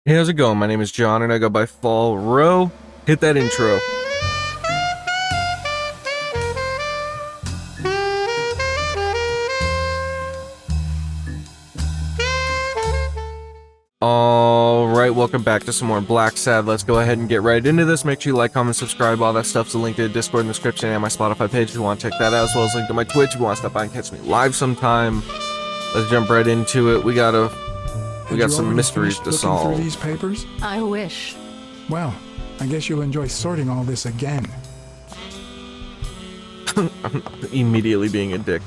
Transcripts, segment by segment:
Hey, how's it going? My name is John and I go by Fall Row. Hit that intro. Alright, welcome back to some more Blacksad. Let's go ahead and get right into this. Make sure you like, comment, subscribe. All that stuff's a link to the Discord in the description and my Spotify page if you want to check that out, as well as a link to my Twitch if you want to stop by and catch me live sometime. Let's jump right into it. We got some mysteries to solve. Through these papers? I wish. Well, I guess you'll enjoy sorting all this again. I'm immediately being a dick.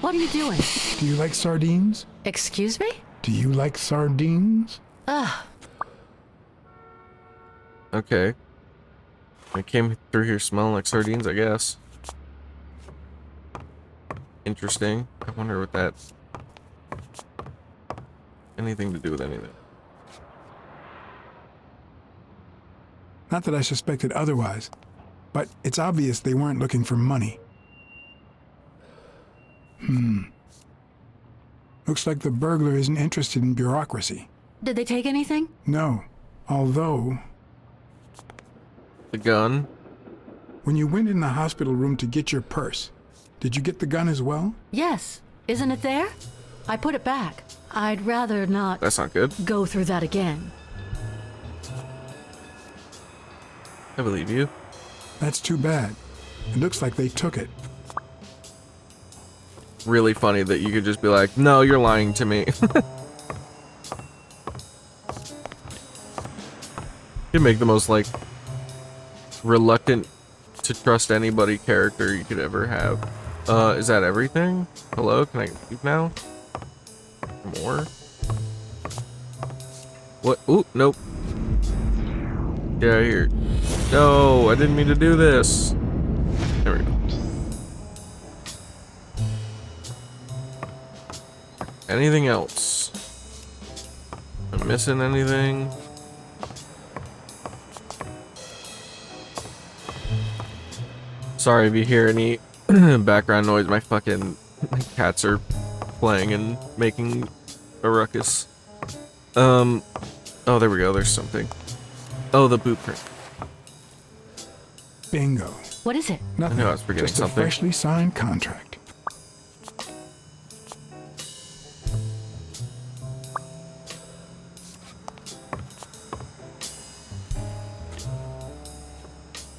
What are you doing? Do you like sardines? Excuse me? Do you like sardines? Okay. I came through here smelling like sardines, I guess. Interesting. I wonder what that... anything to do with anything. Not that I suspected otherwise, but it's obvious they weren't looking for money. Looks like the burglar isn't interested in bureaucracy. Did they take anything? No, although... The gun? When you went in the hospital room to get your purse, did you get the gun as well? Yes. Isn't it there? I put it back. I'd rather not That's not good. go through that again. I believe you. That's too bad. It looks like they took it. Really funny that you could just be like, no, you're lying to me. You make the most, like, reluctant to trust anybody character you could ever have. Is that everything? Hello? Can I leave now? More? What? Ooh, nope. Get out of here. No, I didn't mean to do this. There we go. Anything else? Am I missing anything? Sorry if you hear any background noise. My cats are playing and making a ruckus. Oh, there we go. There's something. Oh, the boot print. Bingo. What is it? Nothing. I knew I was forgetting Just something. a freshly signed contract.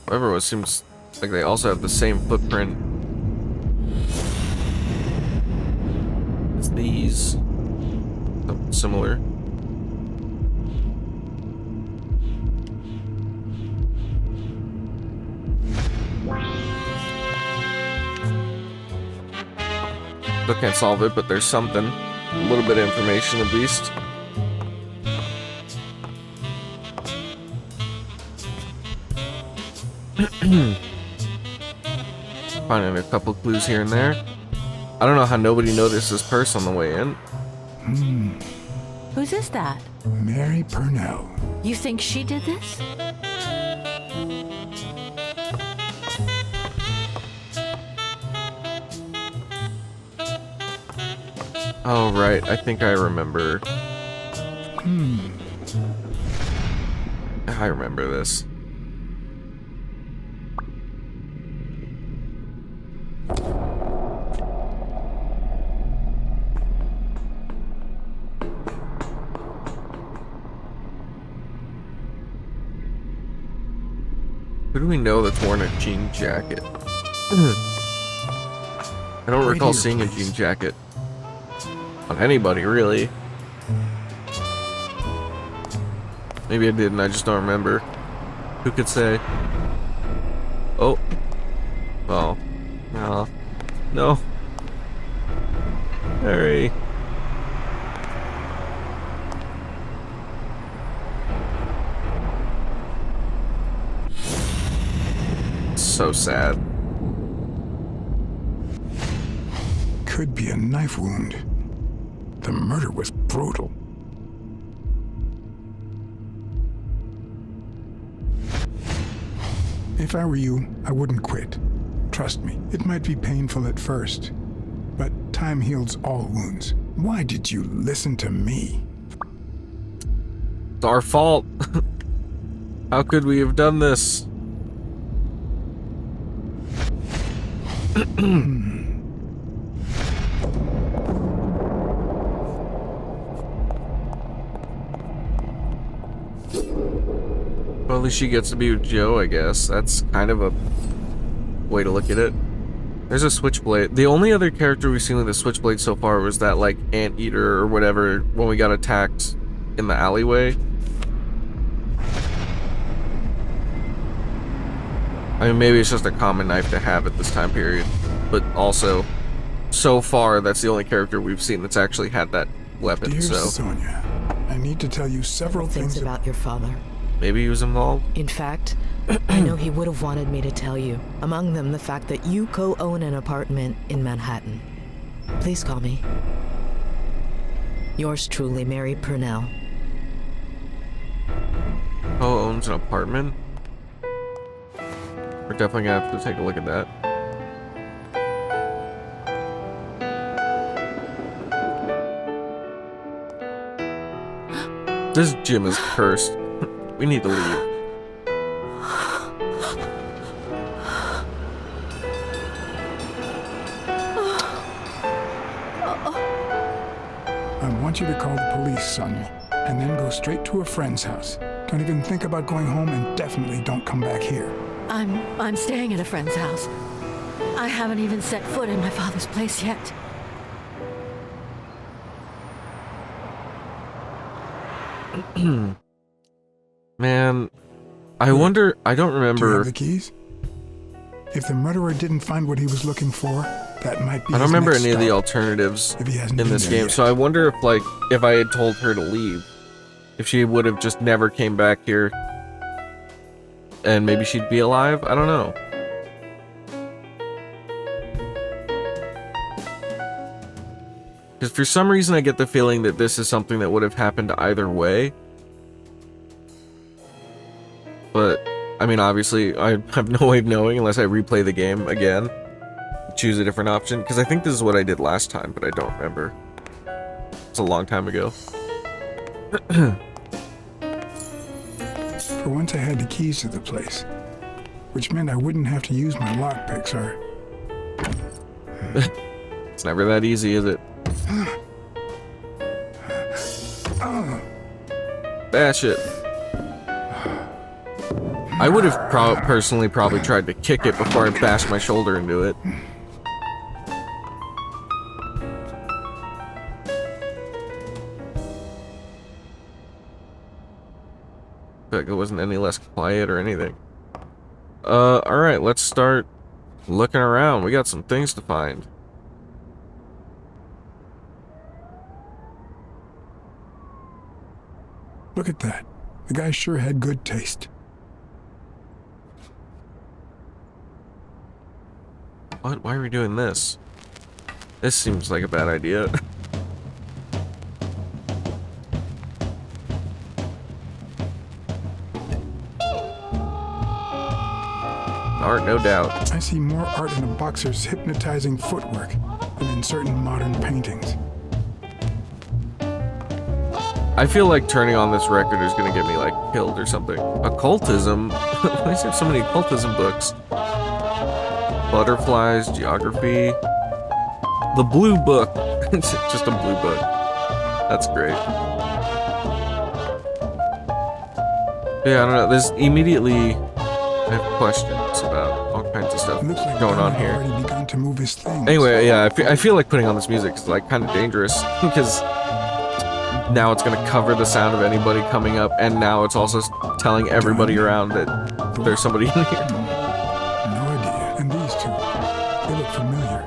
However, it seems like they also have the same footprint as these. Something similar. Still can't solve it, but there's something. A little bit of information at least. Finding a couple clues here and there. I don't know how nobody noticed this purse on the way in. Whose is that? Mary Purnell. You think she did this? Oh, right. I think I remember. I remember this. Who do we know that's worn a jean jacket? I don't Right recall here, seeing a please. jean jacket on anybody, really. Maybe I did and I just don't remember. Who could say? Oh. Oh. No. No. Hurry. So sad. Could be a knife wound. The murder was brutal. If I were you, I wouldn't quit. Trust me, it might be painful at first, but time heals all wounds. Why did you listen to me? It's our fault. How could we have done this? Well, at least she gets to be with Joe, I guess. That's kind of a way to look at it. There's a switchblade. The only other character we've seen with a switchblade so far was that, like, anteater or whatever when we got attacked in the alleyway. I mean, maybe it's just a common knife to have at this time period. But also, so far, that's the only character we've seen that's actually had that weapon, Dear so... Sonia, I need to tell you several Things about your father. Maybe he was involved? In fact, I know he would have wanted me to tell you. Among them, the fact that you co-own an apartment in Manhattan. Please call me. Yours truly, Mary Purnell. Oh, owns an apartment? We're definitely gonna have to take a look at that. This gym is cursed. We need to leave. I want you to call the police, Sonia, and then go straight to a friend's house. Don't even think about going home, and definitely don't come back here. I'm staying at a friend's house. I haven't even set foot in my father's place yet. Man, I wonder, I don't Do you remember. have the keys? If the murderer didn't find what he was looking for, that might be I don't his remember next any of the stop. alternatives If he hasn't in been this there game, yet. so I wonder if, like, if I had told her to leave, if she would have just never came back here, and maybe she'd be alive? I don't know. Because for some reason I get the feeling that this is something that would have happened either way. But, I mean, obviously, I have no way of knowing unless I replay the game again. Choose a different option. Because I think this is what I did last time, but I don't remember. It's a long time ago. For once I had the keys to the place, which meant I wouldn't have to use my lockpicks or... It's never that easy, is it? Bash it. I would have personally probably tried to kick it before I bashed my shoulder into it. Like it wasn't any less quiet or anything. Alright, let's start looking around. We got some things to find. Look at that. The guy sure had good taste. What? Why are we doing this? This seems like a bad idea. Art, no doubt. I see more art in a boxer's hypnotizing footwork than in certain modern paintings. I feel like turning on this record is gonna get me, like, killed or something. Occultism? Why is there so many occultism books? Butterflies, geography. The blue book. It's just a blue book. That's great. Yeah, I don't know. There's immediately... I have questions about all kinds of stuff It looks like going on Gunnar here. had already begun to move his things. Anyway, yeah, I feel like putting on this music is, like, kind of dangerous. Because now it's gonna cover the sound of anybody coming up, and now it's also telling everybody around that there's somebody in here. No idea. And these two, they look familiar.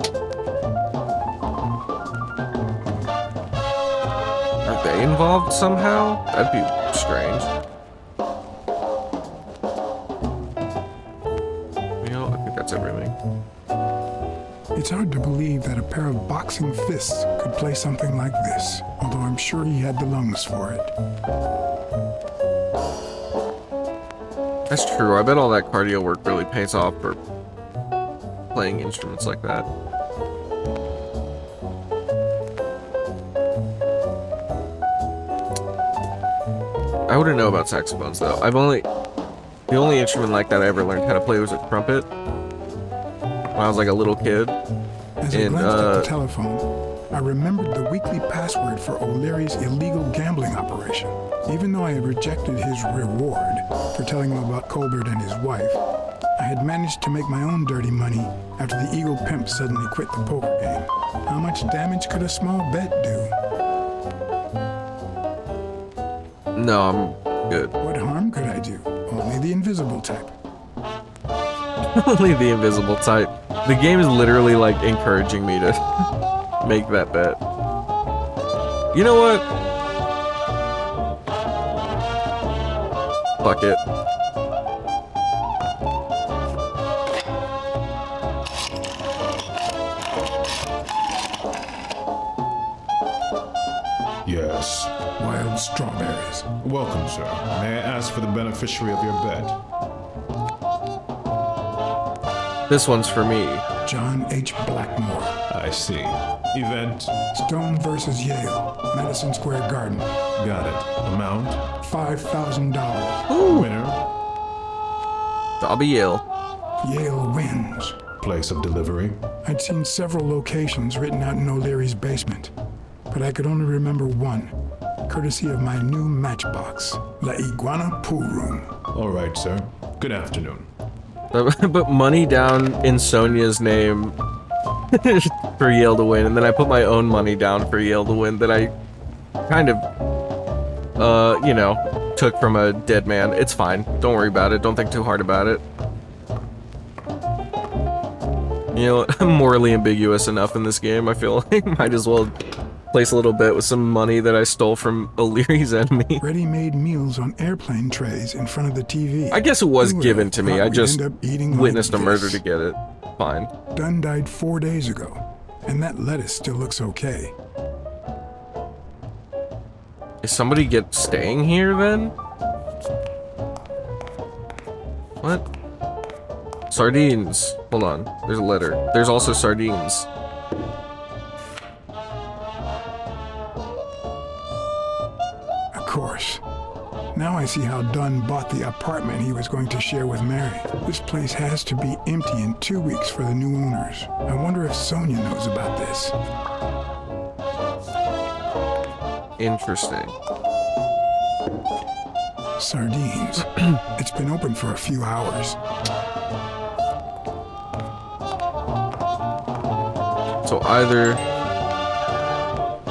Are they involved somehow? That'd be strange. You know, I think that's everything. It's hard to believe that a pair of boxing fists could play something like this, although I'm sure he had the lungs for it. That's true. I bet all that cardio work really pays off for playing instruments like that. I wouldn't know about saxophones though. The only instrument like that I ever learned how to play was a trumpet when I was like a little kid. As I glanced at the telephone, I remembered the weekly password for O'Leary's illegal gambling operation. Even though I had rejected his reward for telling him about Colbert and his wife, I had managed to make my own dirty money after the Eagle Pimp suddenly quit the poker game. How much damage could a small bet do? No, I'm good. What harm could I do? Only the invisible type. Only the invisible type. The game is literally like encouraging me to make that bet. You know what? Fuck it. Yes. Wild strawberries. Welcome, sir. May I ask for the beneficiary of your bet? This one's for me. John H. Blackmore. I see. Event? Stone versus Yale. Madison Square Garden. Got it. Amount? $5,000. Winner? I'll be Yale. Yale wins. Place of delivery? I'd seen several locations written out in O'Leary's basement, but I could only remember one, courtesy of my new matchbox, La Iguana Pool Room. All right, sir. Good afternoon. Put money down in Sonia's name for Yale to win, and then I put my own money down for Yale to win that I kind of, you know, took from a dead man. It's fine. Don't worry about it. Don't think too hard about it. You know, I'm morally ambiguous enough in this game. I feel like might as well place a little bet with some money that I stole from O'Leary's enemy. Ready-made meals on airplane trays in front of the TV. I guess it was Who would given have to me. thought I we'd just end up eating like witnessed a murder this? to get it. Fine. Dunn died 4 days ago, and that lettuce still looks okay. Is somebody staying here then? What? Sardines. Hold on. There's a letter. There's also sardines. Of course. Now I see how Dunn bought the apartment he was going to share with Mary. This place has to be empty in 2 weeks for the new owners. I wonder if Sonia knows about this. Interesting. Sardines. It's been open for a few hours. So either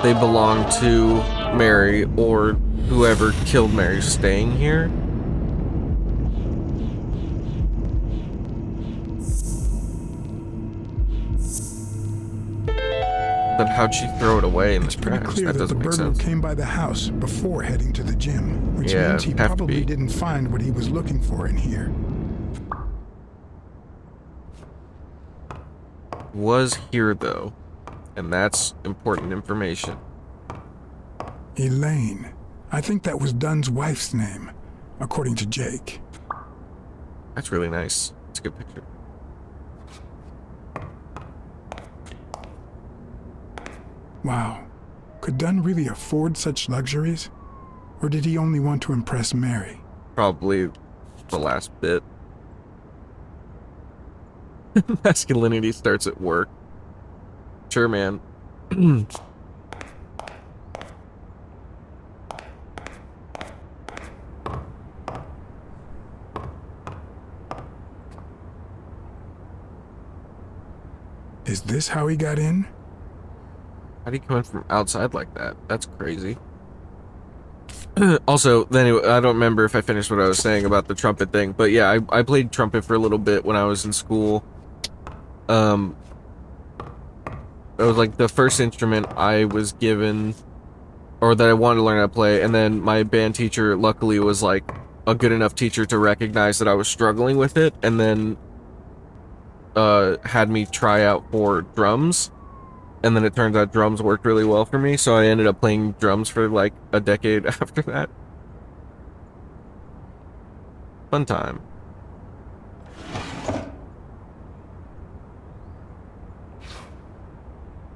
they belong to Mary or whoever killed Mary staying here. Then how'd she throw it away in the It's pretty trash? clear That that the doesn't make burglar sense. came by the house before heading to the gym, which Yeah, means he have to probably be. didn't find what he was looking for in here. Was here though, and that's important information. Elaine. I think that was Dunn's wife's name, according to Jake. That's really nice. It's a good picture. Wow. Could Dunn really afford such luxuries? Or did he only want to impress Mary? Probably the last bit. Masculinity starts at work. Sure, man. Is this how he got in? How do you come in from outside like that? That's crazy. Also, then I don't remember if I finished what I was saying about the trumpet thing, but yeah, I played trumpet for a little bit when I was in school. It was like the first instrument I was given, or that I wanted to learn how to play, and then my band teacher luckily was like a good enough teacher to recognize that I was struggling with it, and then had me try out for drums. And then it turns out drums worked really well for me, so I ended up playing drums for like a decade after that. Fun time.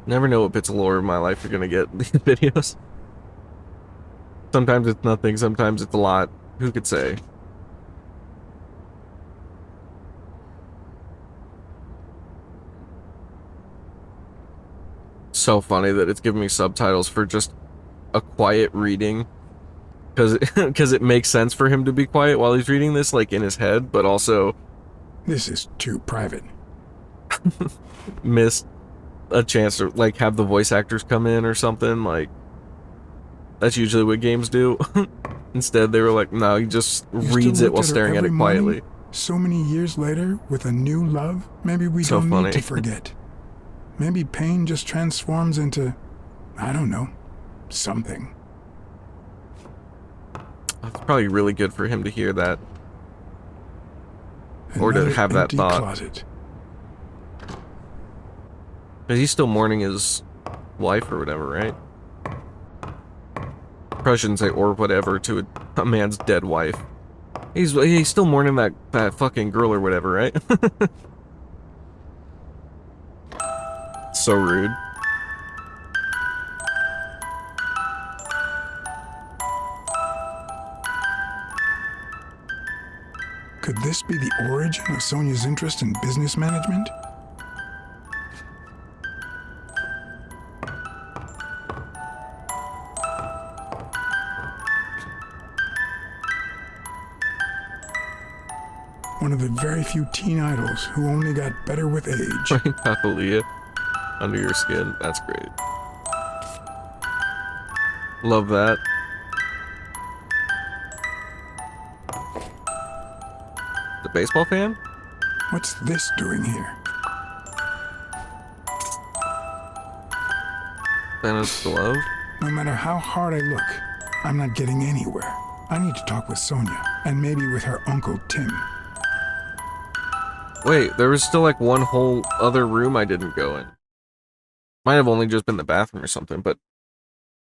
Never know what bits of lore of my life you're gonna get in these videos. Sometimes it's nothing, sometimes it's a lot. Who could say? So funny that it's giving me subtitles for just a quiet reading. Because it makes sense for him to be quiet while he's reading this, like, in his head, but also... This is too private. missed a chance to, like, have the voice actors come in or something, like... That's usually what games do. Instead, they were like, no, he just reads it while staring at it quietly. So many years later, with a new love, maybe we don't need to forget. Maybe pain just transforms into, I don't know, something. It's probably really good for him to hear that. Or to have that thought. Closet. Because he's still mourning his wife or whatever, right? Probably shouldn't say or whatever to a man's dead wife. He's still mourning that fucking girl or whatever, right? So rude. Could this be the origin of Sonia's interest in business management? One of the very few teen idols who only got better with age. Papalia under your skin. That's great. Love that. The baseball fan? What's this doing here? Thanos' glove? No matter how hard I look, I'm not getting anywhere. I need to talk with Sonia, and maybe with her uncle Tim. Wait, there was still like one whole other room I didn't go in. Might have only just been the bathroom or something, but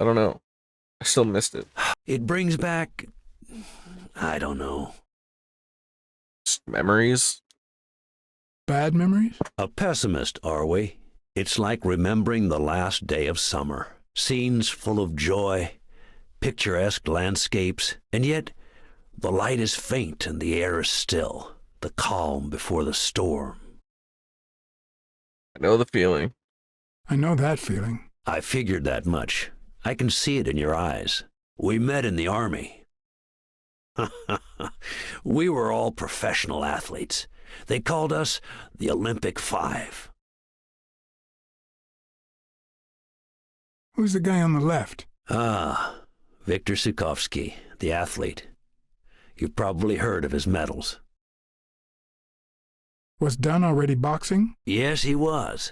I don't know. I still missed it. It brings back... I don't know. Just memories? Bad memories? A pessimist, are we? It's like remembering the last day of summer. Scenes full of joy, picturesque landscapes, and yet the light is faint and the air is still. The calm before the storm. I know the feeling. I know that feeling. I figured that much. I can see it in your eyes. We met in the Army. We were all professional athletes. They called us the Olympic Five. Who's the guy on the left? Ah, Viktor Sukovsky, the athlete. You've probably heard of his medals. Was Dunn already boxing? Yes, he was.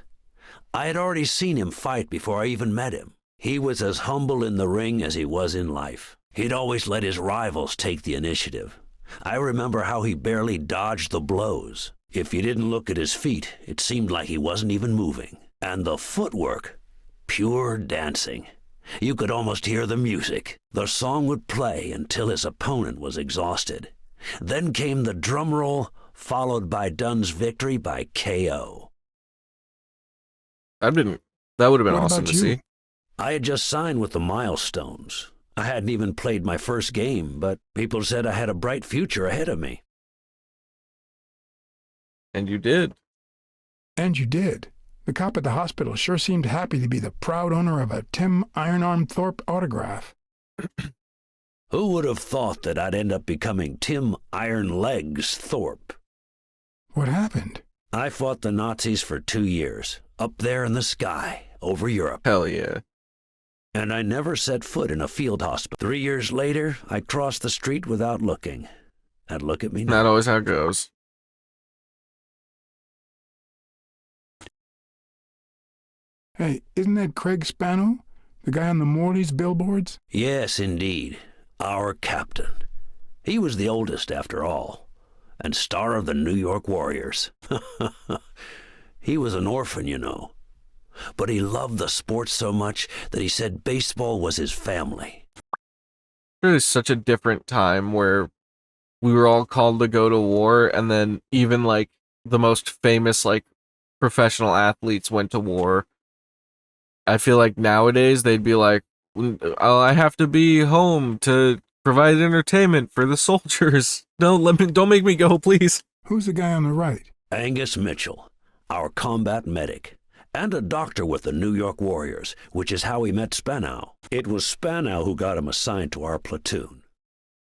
I had already seen him fight before I even met him. He was as humble in the ring as he was in life. He'd always let his rivals take the initiative. I remember how he barely dodged the blows. If you didn't look at his feet, it seemed like he wasn't even moving. And the footwork, pure dancing. You could almost hear the music. The song would play until his opponent was exhausted. Then came the drum roll, followed by Dunn's victory by KO. That would have been What awesome about to you? see. I had just signed with the Milestones. I hadn't even played my first game, but people said I had a bright future ahead of me. And you did. And you did. The cop at the hospital sure seemed happy to be the proud owner of a Tim Ironarm Thorpe autograph. Who would have thought that I'd end up becoming Tim Iron Legs Thorpe? What happened? I fought the Nazis for 2 years, up there in the sky, over Europe. Hell yeah. And I never set foot in a field hospital. 3 years later, I crossed the street without looking. And look at me now. Not always how it goes. Hey, isn't that Craig Spano? The guy on the Morley's billboards? Yes, indeed. Our captain. He was the oldest, after all, and star of the New York Warriors. He was an orphan, you know. But he loved the sport so much that he said baseball was his family. It was such a different time where we were all called to go to war, and then even, like, the most famous, like, professional athletes went to war. I feel like nowadays they'd be like, I have to be home to provide entertainment for the soldiers. Don't make me go, please. Who's the guy on the right? Angus Mitchell, our combat medic, and a doctor with the New York Warriors, which is how he met Spanow. It was Spanow who got him assigned to our platoon.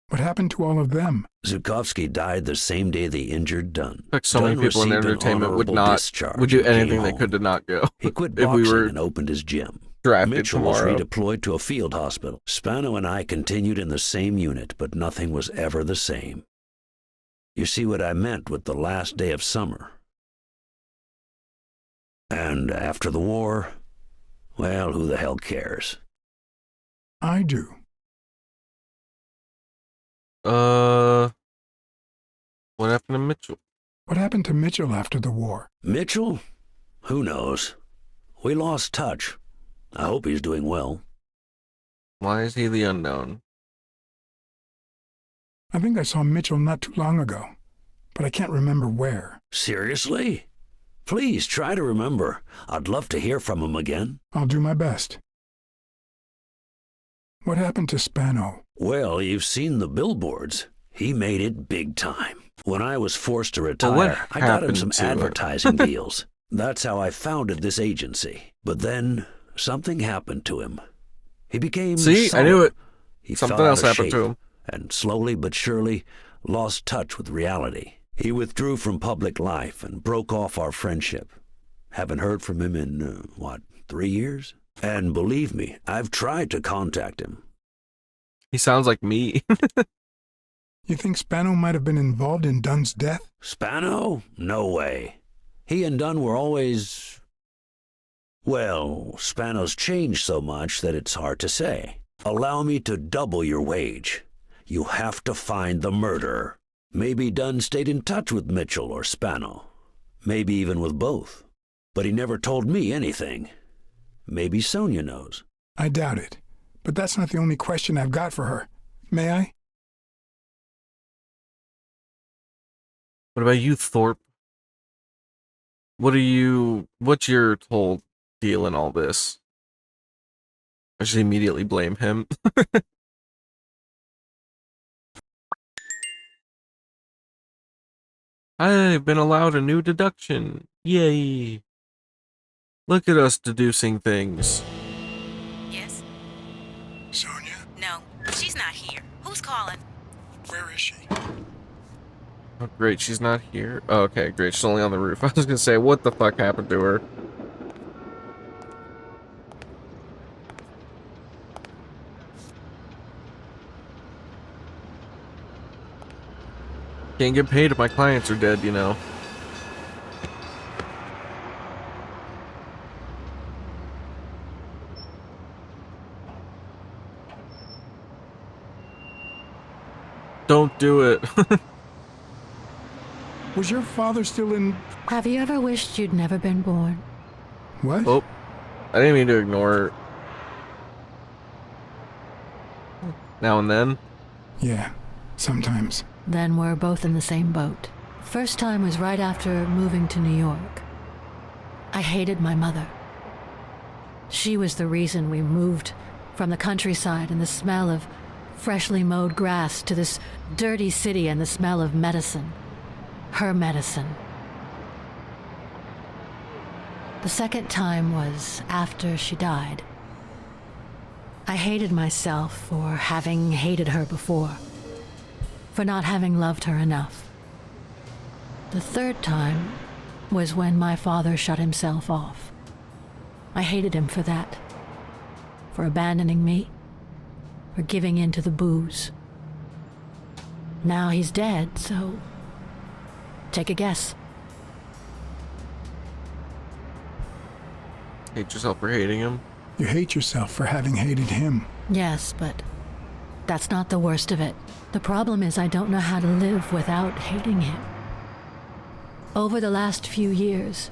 What happened to all of them? Zukovsky died the same day the injured Dunn. Like so many Dunn people in received an entertainment would honorable not discharge would do and came anything they home. could to not go. He quit if we boxing were and opened his gym. drafted Mitchell tomorrow. was redeployed to a field hospital. Spano and I continued in the same unit, but nothing was ever the same. You see what I meant with the last day of summer. And after the war, well, who the hell cares? I do. What happened to Mitchell? What happened to Mitchell after the war? Mitchell? Who knows? We lost touch. I hope he's doing well. Why is he the unknown? I think I saw Mitchell not too long ago, but I can't remember where. Seriously? Please try to remember. I'd love to hear from him again. I'll do my best. What happened to Spano? Well, you've seen the billboards. He made it big time. When I was forced to Well, what retire, I got him some happened to him? advertising deals. That's how I founded this agency. But then something happened to him. He became See, I sullen. knew it. He Something fell out else of happened to shape him. and slowly but surely lost touch with reality. He withdrew from public life and broke off our friendship. Haven't heard from him in, 3 years? And believe me, I've tried to contact him. He sounds like me. You think Spano might have been involved in Dunn's death? Spano? No way. He and Dunn were always... Well, Spano's changed so much that it's hard to say. Allow me to double your wage. You have to find the murderer. Maybe Dunn stayed in touch with Mitchell or Spano. Maybe even with both. But he never told me anything. Maybe Sonia knows. I doubt it. But that's not the only question I've got for her. May I? What about you, Thorpe? What's your whole deal in all this? I should immediately blame him. I've been allowed a new deduction. Yay. Look at us deducing things. Yes? Sonia? No, she's not here. Who's calling? Where is she? Oh, great, she's not here. Oh, okay, great, she's only on the roof. I was gonna say, what the fuck happened to her? Can't get paid if my clients are dead, you know. Don't do it. Was your father still in... Have you ever wished you'd never been born? What? Oh, I didn't mean to ignore her. Now and then. Yeah, sometimes. Then we're both in the same boat. First time was right after moving to New York. I hated my mother. She was the reason we moved from the countryside and the smell of freshly mowed grass to this dirty city and the smell of medicine. Her medicine. The second time was after she died. I hated myself for having hated her before, for not having loved her enough. The third time was when my father shut himself off. I hated him for that, for abandoning me, for giving in to the booze. Now he's dead, so take a guess. Hate yourself for hating him. You hate yourself for having hated him. Yes, but that's not the worst of it. The problem is I don't know how to live without hating him. Over the last few years,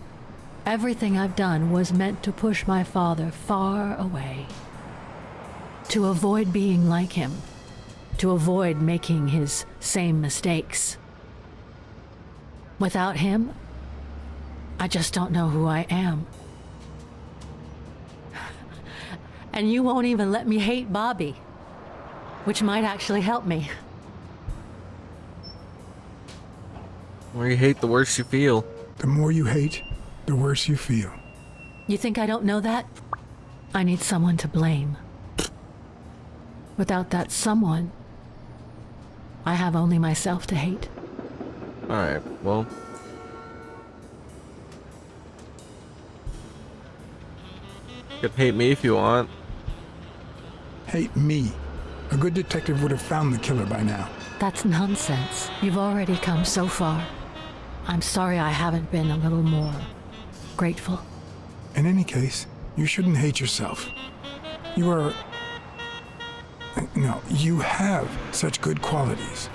everything I've done was meant to push my father far away. To avoid being like him. To avoid making his same mistakes. Without him, I just don't know who I am. And you won't even let me hate Bobby, which might actually help me. The more you hate, the worse you feel. The more you hate, the worse you feel. You think I don't know that? I need someone to blame. Without that someone, I have only myself to hate. Alright, well. You could hate me if you want. Hate me. A good detective would have found the killer by now. That's nonsense. You've already come so far. I'm sorry I haven't been a little more grateful. In any case, you shouldn't hate yourself. You are... No, you have such good qualities.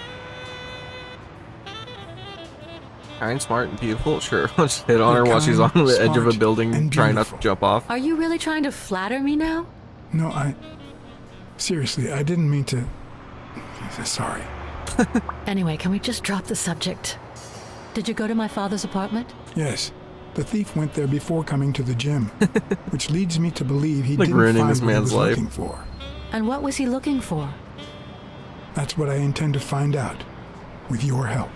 Kind, smart, and beautiful. Sure, I'll just hit on her You're while she's on kind, the edge of a smart, building and trying not to beautiful. jump off. Are you really trying to flatter me now? No, Seriously, I didn't mean to... Sorry. Anyway, can we just drop the subject? Did you go to my father's apartment? Yes, the thief went there before coming to the gym, which leads me to believe he Like didn't ruining find this what he man's was life. looking for. And what was he looking for? That's what I intend to find out, with your help.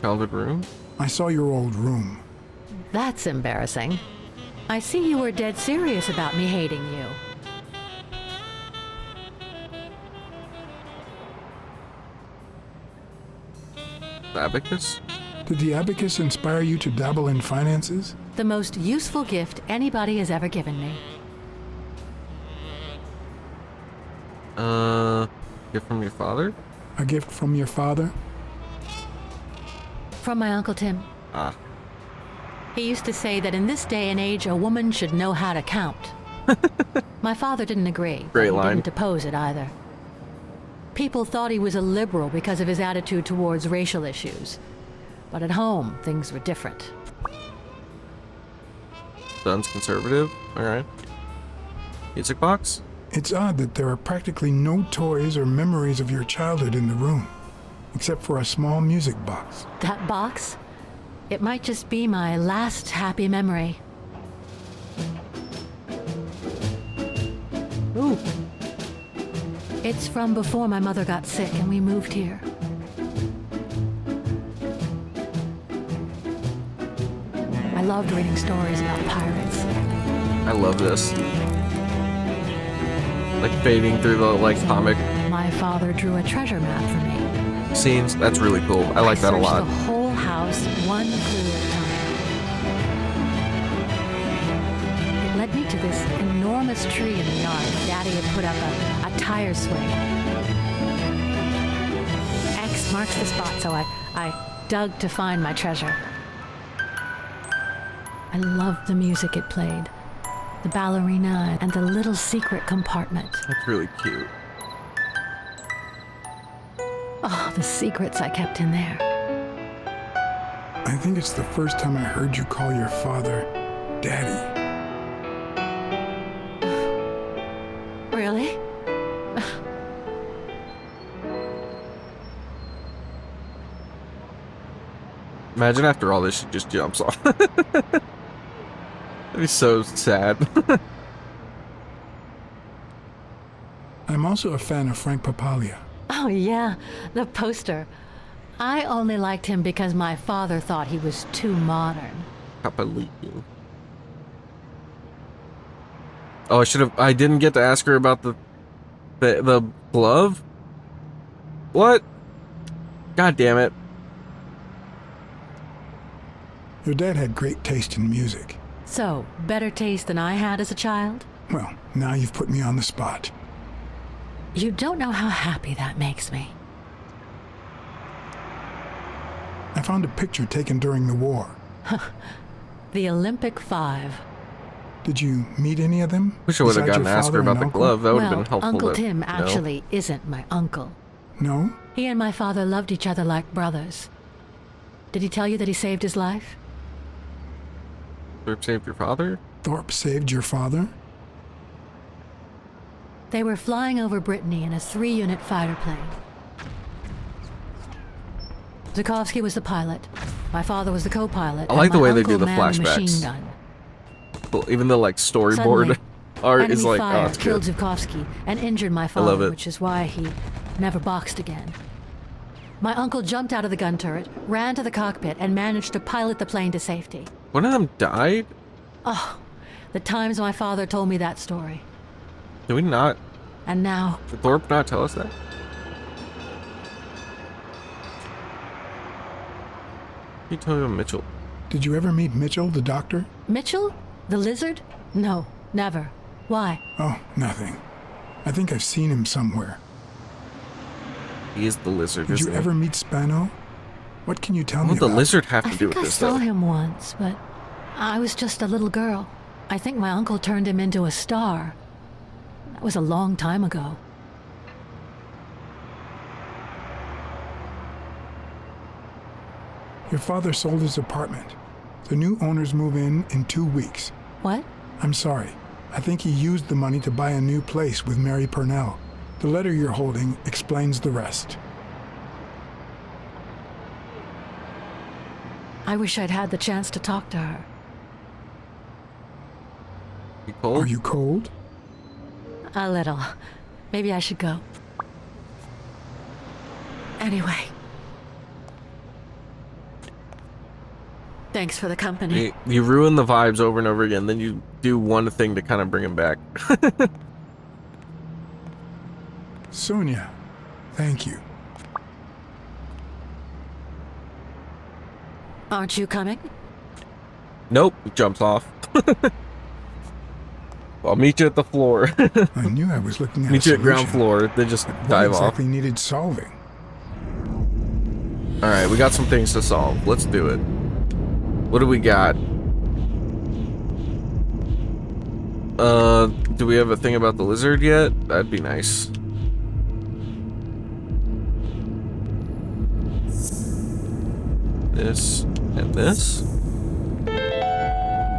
Childhood room? I saw your old room. That's embarrassing. I see you were dead serious about me hating you. The abacus? Did the abacus inspire you to dabble in finances? The most useful gift anybody has ever given me. Gift from your father? A gift from your father? From my Uncle Tim. Ah. He used to say that in this day and age, a woman should know how to count. My father didn't agree. but Great he line. didn't oppose it either. People thought he was a liberal because of his attitude towards racial issues. But at home, things were different. Son's conservative? Alright. Music box? It's odd that there are practically no toys or memories of your childhood in the room, except for a small music box. That box? It might just be my last happy memory. Ooh. It's from before my mother got sick and we moved here. I loved reading stories about pirates. I love this. Like fading through the like comic My father drew a treasure map for me. scenes. That's really cool. I like that a searched lot. the whole house, one clue at a time. It led me to this enormous tree in the yard. Daddy had put up a tire swing. X marks the spot, so I dug to find my treasure. I loved the music it played. The ballerina and the little secret compartment. That's really cute. Oh, the secrets I kept in there. I think it's the first time I heard you call your father Daddy. Really? Imagine after all this, she just jumps off. That'd be so sad. I'm also a fan of Frank Papalia. Oh, yeah, the poster. I only liked him because my father thought he was too modern. Kapaliki. Oh, I didn't get to ask her about the glove? What? God damn it. Your dad had great taste in music. So, better taste than I had as a child? Well, now you've put me on the spot. You don't know how happy that makes me. I found a picture taken during the war. The Olympic 5. Did you meet any of them? Wish I would have besides gotten to your ask her father about and the uncle? glove. That would have Well, been helpful. Uncle to Tim know. actually isn't my uncle. No? He and my father loved each other like brothers. Did he tell you that he saved his life? Thorpe saved your father? Thorpe saved your father? They were flying over Brittany in a 3-unit fighter plane. Zukovsky was the pilot. My father was the co-pilot. I like the way they do the manned the machine flashbacks. gun. Even the like storyboard Suddenly, art enemy is like, fire oh, it's killed good. Zhukovsky and injured my love father, it. which is why he never boxed again. My uncle jumped out of the gun turret, ran to the cockpit, and managed to pilot the plane to safety. One of them died? Oh, the times my father told me that story. Did we not? And now, Did Thorpe not tell us that? He told him Mitchell. Did you ever meet Mitchell, the doctor? Mitchell? The lizard? No, never. Why? Oh, nothing. I think I've seen him somewhere. He is the lizard, Did you isn't he? ever meet Spano? What can you tell me What would the about? lizard have I to do think with I this, saw though? him once, but I was just a little girl. I think my uncle turned him into a star. That was a long time ago. Your father sold his apartment. The new owners move in 2 weeks. What? I'm sorry. I think he used the money to buy a new place with Mary Purnell. The letter you're holding explains the rest. I wish I'd had the chance to talk to her. You cold? Are you cold? A little. Maybe I should go. Anyway. Thanks for the company. You ruin the vibes over and over again, then you do one thing to kind of bring him back. Sonia, thank you. Aren't you coming? Nope, jumps off. I'll meet you at the floor. I knew I was looking at Meet a you at ground solution. floor, then just What dive exactly needed solving? off. Alright, we got some things to solve. Let's do it. What do we got? Do we have a thing about the lizard yet? That'd be nice. This and this.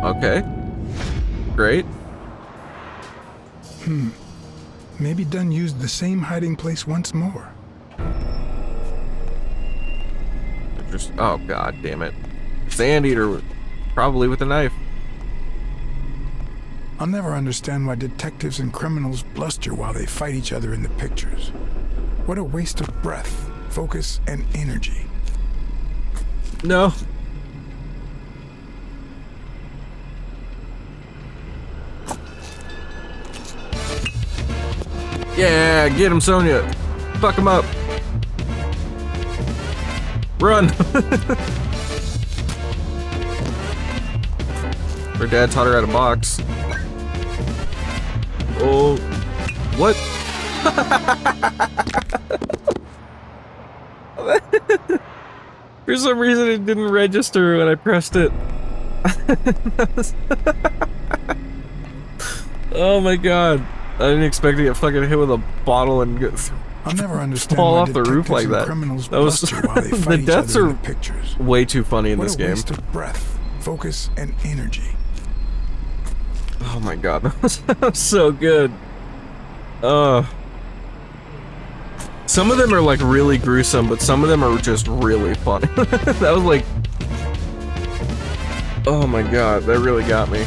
Okay. Great. Maybe Dunn used the same hiding place once more. Just, oh god damn it. Sand eater, probably with a knife. I'll never understand why detectives and criminals bluster while they fight each other in the pictures. What a waste of breath, focus, and energy. No. Yeah, get him, Sonia. Fuck him up. Run. Her dad taught her how to box. Oh, what? For some reason, it didn't register when I pressed it. Oh my god. I didn't expect to get fucking hit with a bottle and get I'll never understand fall why off the roof detectives like and that. criminals That was bluster while they the fight each deaths other in are the pictures. way too funny in What this a game. waste of breath, focus, and energy. Oh my god, that was so good. Some of them are like really gruesome, but some of them are just really funny. That was like, oh my god, that really got me.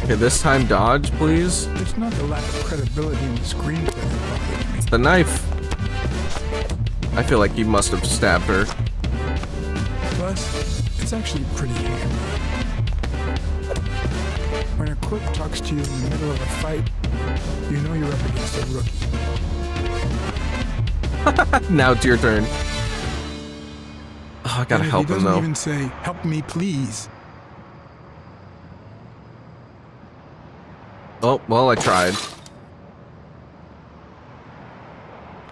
Okay, this time dodge, please. It's not the lack of credibility in the screenplay that bothers me. The knife. I feel like he must have stabbed her. Plus, it's actually pretty handy. When a crook talks to you in the middle of a fight, you know you're up against a rookie. Now it's your turn. Oh, I gotta And if help he him doesn't though. even say, "Help me, please." Oh, well, I tried.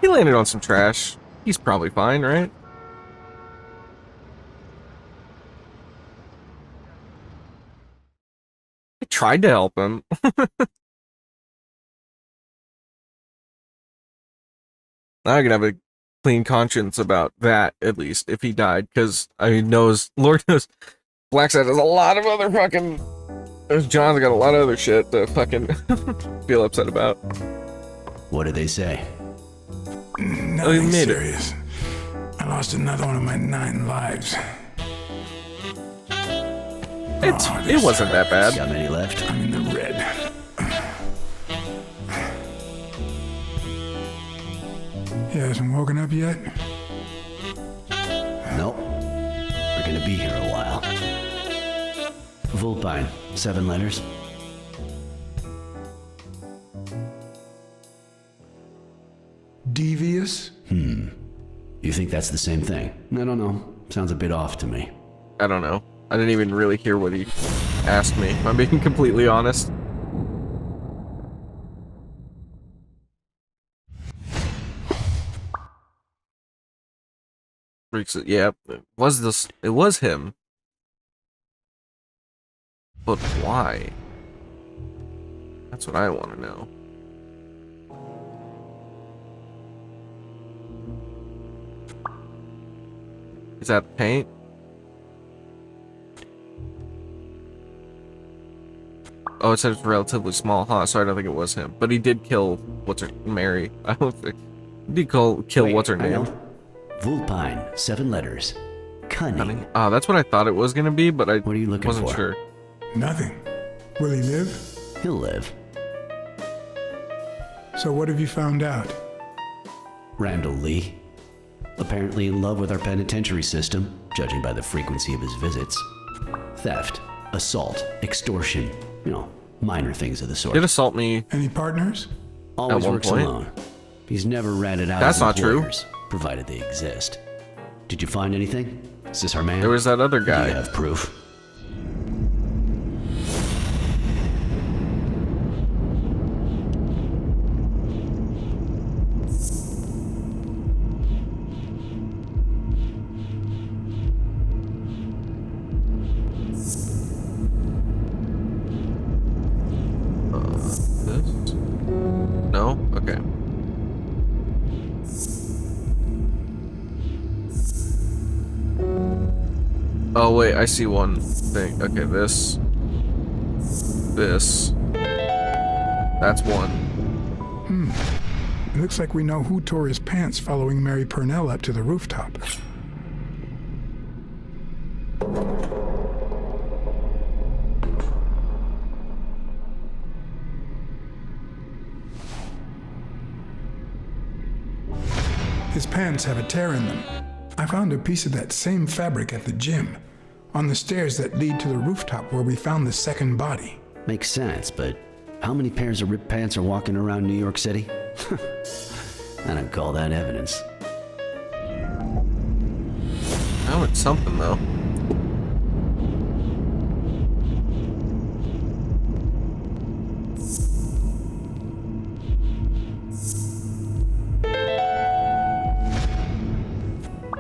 He landed on some trash. He's probably fine, right? I tried to help him. Now I can have a clean conscience about that, at least, if he died, because I knows, Lord knows, Blacksad has a lot of other fucking... John's got a lot of other shit to fucking feel upset about. What did they say? Nothing made it. serious. I lost another one of my 9 lives. It wasn't that bad. Got many left? I'm in the red. He hasn't woken up yet? Nope. We're gonna be here a while. Vulpine, 7 letters. Devious? You think that's the same thing? I don't know. Sounds a bit off to me. I don't know. I didn't even really hear what he asked me, if I'm being completely honest. Yeah, it was him. But why? That's what I want to know. Is that paint? Oh, it said it's relatively small, huh? So I don't think it was him. But he did kill Mary. I don't think he did kill Wait, what's her I name. know. Vulpine, 7 letters. Cunning. Oh, that's what I thought it was gonna be, but I What are you looking wasn't for? sure. Nothing. Will he live? He'll live. So what have you found out? Randall Lee. Apparently in love with our penitentiary system, judging by the frequency of his visits. Theft, assault, extortion. You know, minor things of the sort. Did assault me. Any partners? Always at one works point? alone. He's never ratted out That's his not true. employers, provided they exist. Did you find anything? Is this our man? There was that other Do guy. you have proof? This? No? Okay. Oh wait, I see one thing. Okay, this. That's one. It looks like we know who tore his pants following Mary Purnell up to the rooftop. His pants have a tear in them. I found a piece of that same fabric at the gym, on the stairs that lead to the rooftop where we found the second body. Makes sense, but how many pairs of ripped pants are walking around New York City? I don't call that evidence. Oh, it's something though.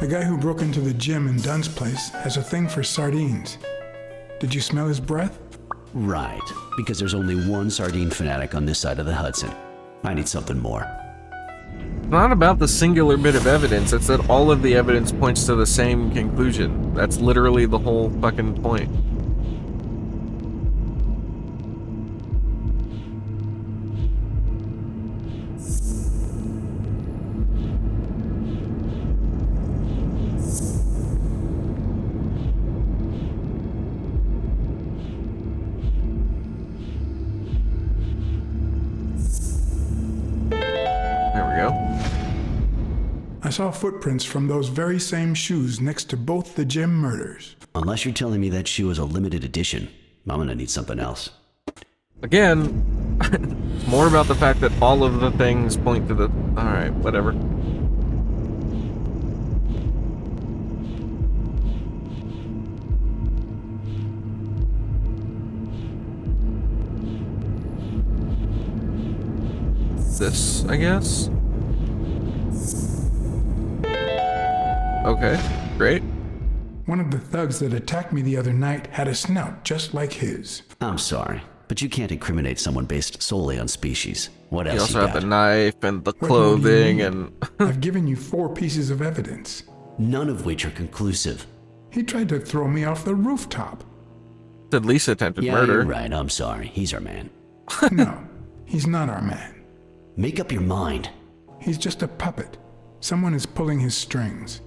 The guy who broke into the gym in Dunn's place has a thing for sardines. Did you smell his breath? Right, because there's only one sardine fanatic on this side of the Hudson. I need something more. Not about the singular bit of evidence, it's that all of the evidence points to the same conclusion. That's literally the whole fucking point. There we go. I saw footprints from those very same shoes next to both the gym murders. Unless you're telling me that shoe is a limited edition, I'm gonna need something else. Again, it's more about the fact that all of the things point to the... Alright, whatever. This, I guess? Okay, great. One of the thugs that attacked me the other night had a snout just like his. I'm sorry, but you can't incriminate someone based solely on species. What You else also you have got? the knife and the What more do you clothing need? and... I've given you 4 pieces of evidence. None of which are conclusive. He tried to throw me off the rooftop. at least attempted Yeah, murder. you're right. I'm sorry. He's our man. No, he's not our man. Make up your mind. He's just a puppet. Someone is pulling his strings.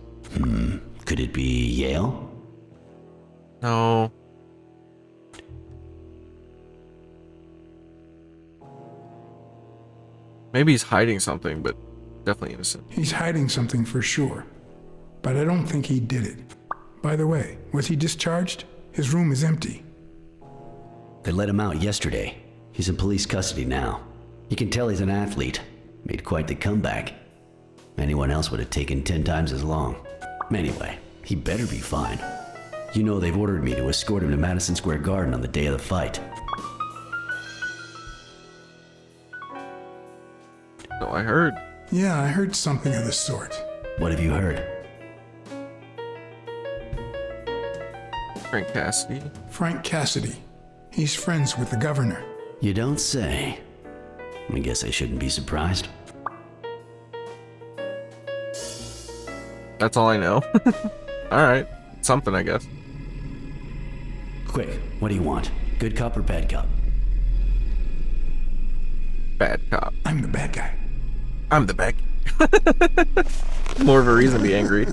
Could it be Yale? No. Maybe he's hiding something, but definitely innocent. He's hiding something for sure. But I don't think he did it. By the way, was he discharged? His room is empty. They let him out yesterday. He's in police custody now. You can tell he's an athlete. Made quite the comeback. Anyone else would have taken 10 times as long. Anyway, he better be fine. You know they've ordered me to escort him to Madison Square Garden on the day of the fight. So I heard. Yeah, I heard something of the sort. What have you heard? Frank Cassidy. Frank Cassidy. He's friends with the governor. You don't say. I guess I shouldn't be surprised. That's all I know. Alright. Something, I guess. Quick, what do you want? Good cop or bad cop? Bad cop. I'm the bad guy. I'm the bad guy. More of a reason to be angry.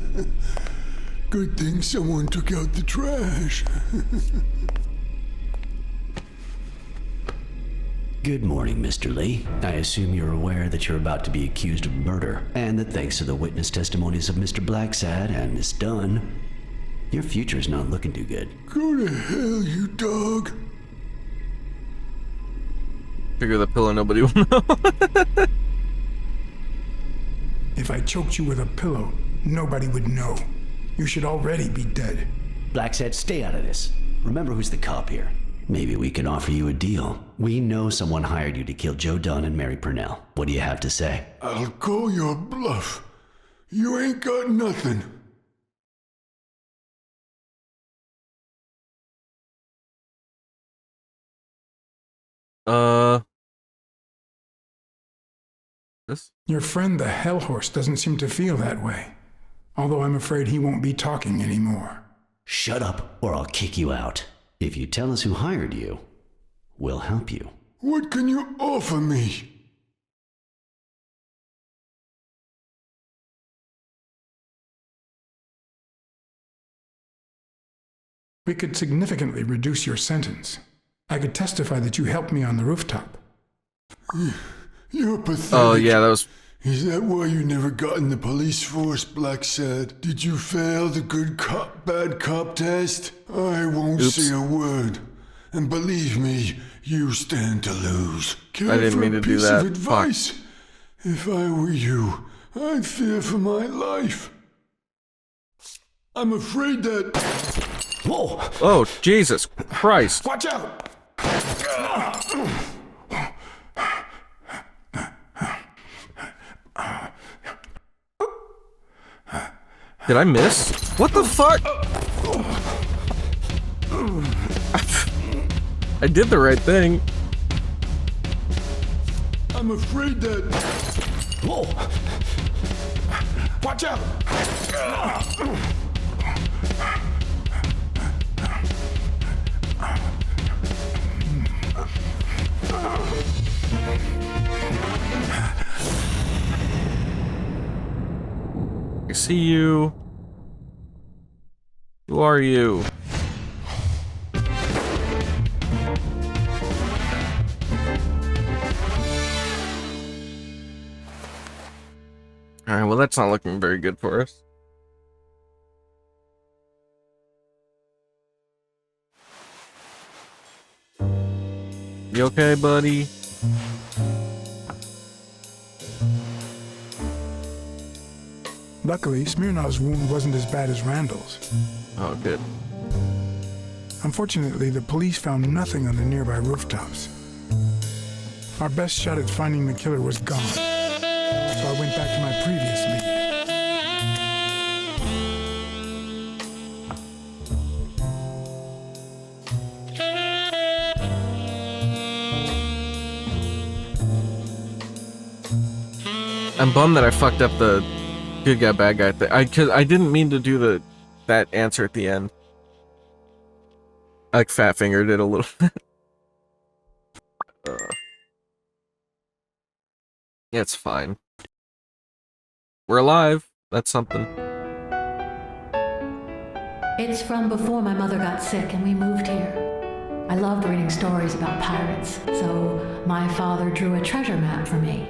Good thing someone took out the trash. Good morning, Mr. Lee. I assume you're aware that you're about to be accused of murder, and that thanks to the witness testimonies of Mr. Blacksad and Miss Dunn, your future's not looking too good. Go to hell, you dog. Figure the pillow nobody will know. If I choked you with a pillow, nobody would know. You should already be dead. Blacksad, stay out of this. Remember who's the cop here. Maybe we can offer you a deal. We know someone hired you to kill Joe Dunn and Mary Purnell. What do you have to say? I'll call your bluff. You ain't got nothing. This? Your friend the Hellhorse doesn't seem to feel that way. Although I'm afraid he won't be talking anymore. Shut up, or I'll kick you out. If you tell us who hired you, we'll help you. What can you offer me? We could significantly reduce your sentence. I could testify that you helped me on the rooftop. You're pathetic. Oh, yeah, that was... Is that why you never got in the police force, Blacksad? Did you fail the good cop, bad cop test? I won't say a word. And believe me, you stand to lose. I didn't mean to do that. Of advice? If I were you, I'd fear for my life. I'm afraid that... Whoa! Oh, Jesus Christ. Watch out! Did I miss? What the fuck? I did the right thing. I'm afraid that... Whoa! Watch out! I see you. Who are you? Alright, well that's not looking very good for us. You okay, buddy? Luckily, Smirnov's wound wasn't as bad as Randall's. Oh, good. Unfortunately, the police found nothing on the nearby rooftops. Our best shot at finding the killer was gone, so I went back to my previous lead. I'm bummed that I fucked up the good guy, bad guy thing. Cause I didn't mean to do that answer at the end. I like fat fingered it a little bit. Yeah, it's fine. we're alive. That's something. It's from before my mother got sick and we moved here. I loved reading stories about pirates, so my father drew a treasure map for me.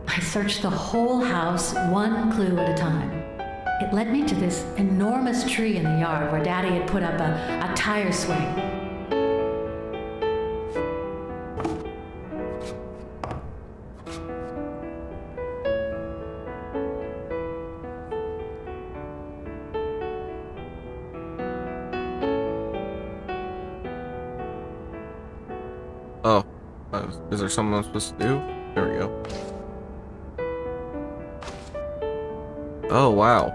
I searched the whole house, one clue at a time. It led me to this enormous tree in the yard where Daddy had put up a tire swing. Oh, is there something I'm supposed to do? There we go. Oh, wow.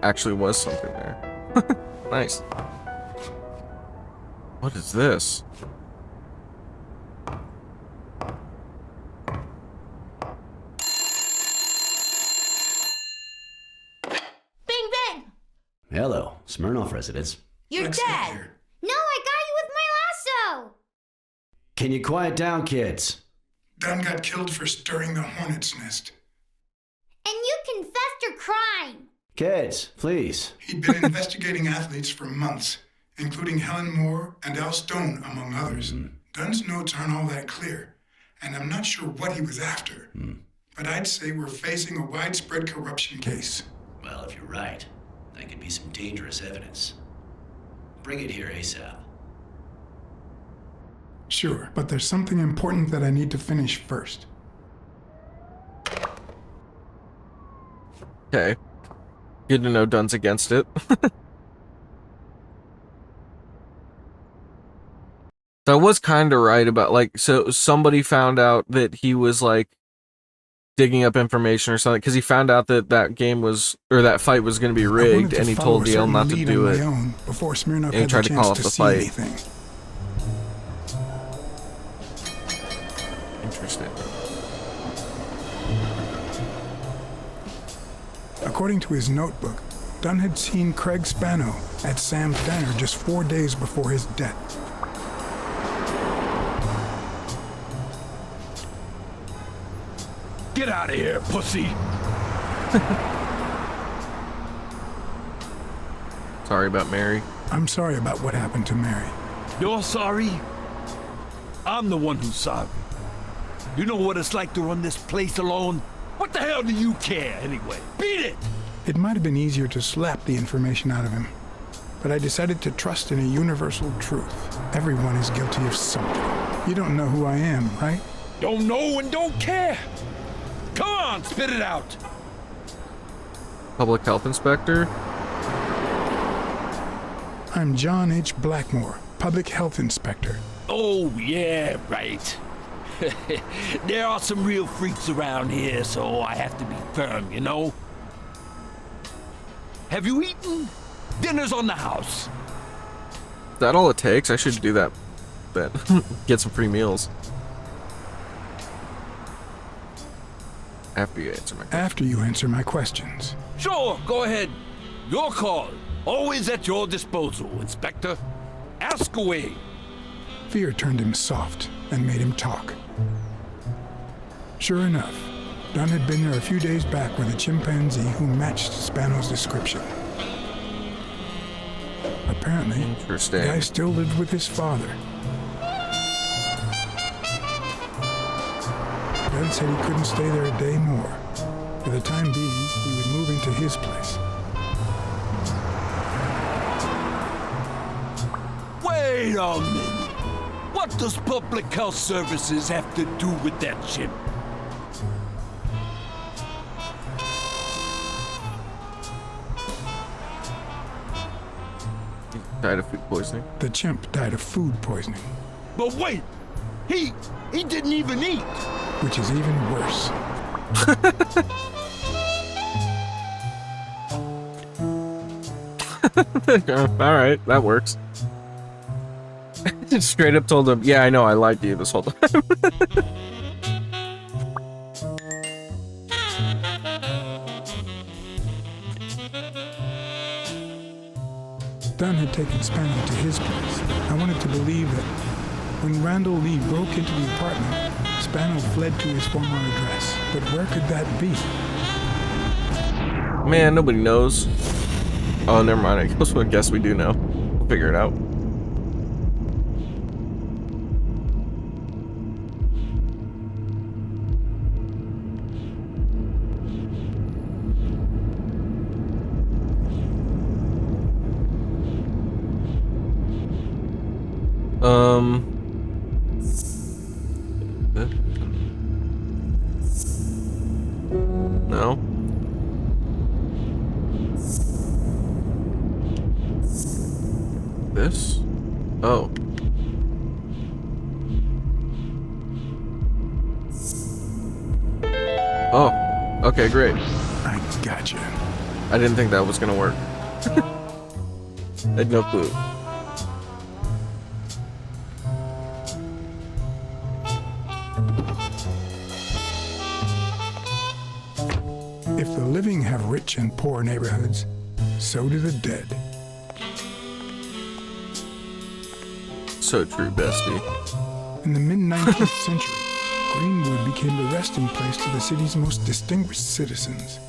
Actually was something there. Nice. What is this? Bing bang! Hello, Smirnoff residence. You're Blacksad dead! here. No, I got you with my lasso! Can you quiet down, kids? Dunn got killed for stirring the hornet's nest. And you confessed your crime! Kids, please. He'd been investigating athletes for months, including Helen Moore and Al Stone, among others. Dunn's notes aren't all that clear, and I'm not sure what he was after. But I'd say we're facing a widespread corruption case. Well, if you're right, that could be some dangerous evidence. Bring it here ASAP. Sure, but there's something important that I need to finish first. Okay. Good to know Dunn's against it. So I was kind of right about, like, so somebody found out that he was, like, digging up information or something, because he found out that that game was, or that fight was going to be rigged, and he told DL not to do it. Before Smirnoff And he had tried the to call chance off the see fight. anything. Interesting. According to his notebook, Dunn had seen Craig Spano at Sam's Diner just 4 days before his death. Get out of here, pussy! Sorry about Mary. I'm sorry about what happened to Mary. You're sorry? I'm the one who's sorry. You know what it's like to run this place alone? What the hell do you care, anyway? Beat it! It might have been easier to slap the information out of him, but I decided to trust in a universal truth. Everyone is guilty of something. You don't know who I am, right? Don't know and don't care! Come on, spit it out! Public health inspector? I'm John H. Blackmore, Public Health Inspector. Oh, yeah, right. There are some real freaks around here, so I have to be firm, you know? Have you eaten? Dinner's on the house. Is that all it takes? I should do that. Get some free meals. After you answer my question. After you answer my questions. Sure, go ahead. Your call. Always at your disposal, Inspector. Ask away. Fear turned him soft and made him talk. Sure enough, Dunn had been there a few days back with a chimpanzee who matched Spano's description. Apparently, Interesting. the guy still lived with his father. Dunn said he couldn't stay there a day more. For the time being, he would move into his place. Wait a minute. What does Public Health Services have to do with that chip? Died of food poisoning. The chimp died of food poisoning, But wait! He didn't even eat! which is even worse. Alright, that works. Straight up told him, yeah, I know, I lied to you this whole time. Dunn had taken Spano to his place. I wanted to believe that when Randall Lee broke into the apartment, Spano fled to his former address. But where could that be? Man, nobody knows. Oh, never mind. I guess we do know. We'll figure it out. No. This? Oh. Oh. Okay, great. I gotcha. I didn't think that was gonna work. I had no clue. If the living have rich and poor neighborhoods, so do the dead. So true, bestie. In the mid-19th century, Greenwood became the resting place to the city's most distinguished citizens.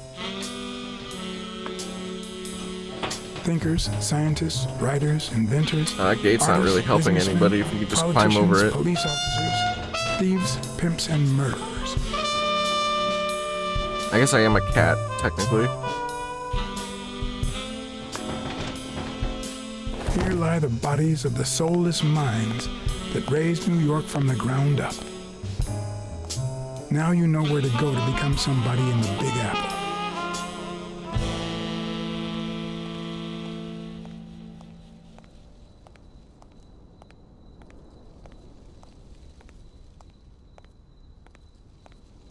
Thinkers, scientists, writers, inventors. That gate's not really helping anybody if you could just climb over it. Police officers, thieves, pimps, and murderers. I guess I am a cat, technically. Here lie the bodies of the soulless minds that raised New York from the ground up. Now you know where to go to become somebody in the Big Apple.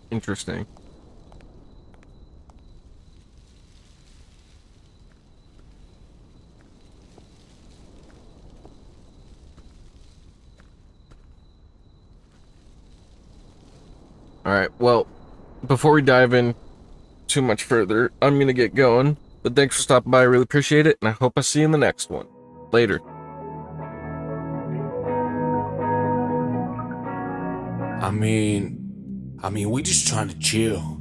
Interesting. Alright, well, before we dive in too much further, I'm gonna get going. But thanks for stopping by, I really appreciate it, and I hope I see you in the next one. Later. I mean, we just trying to chill.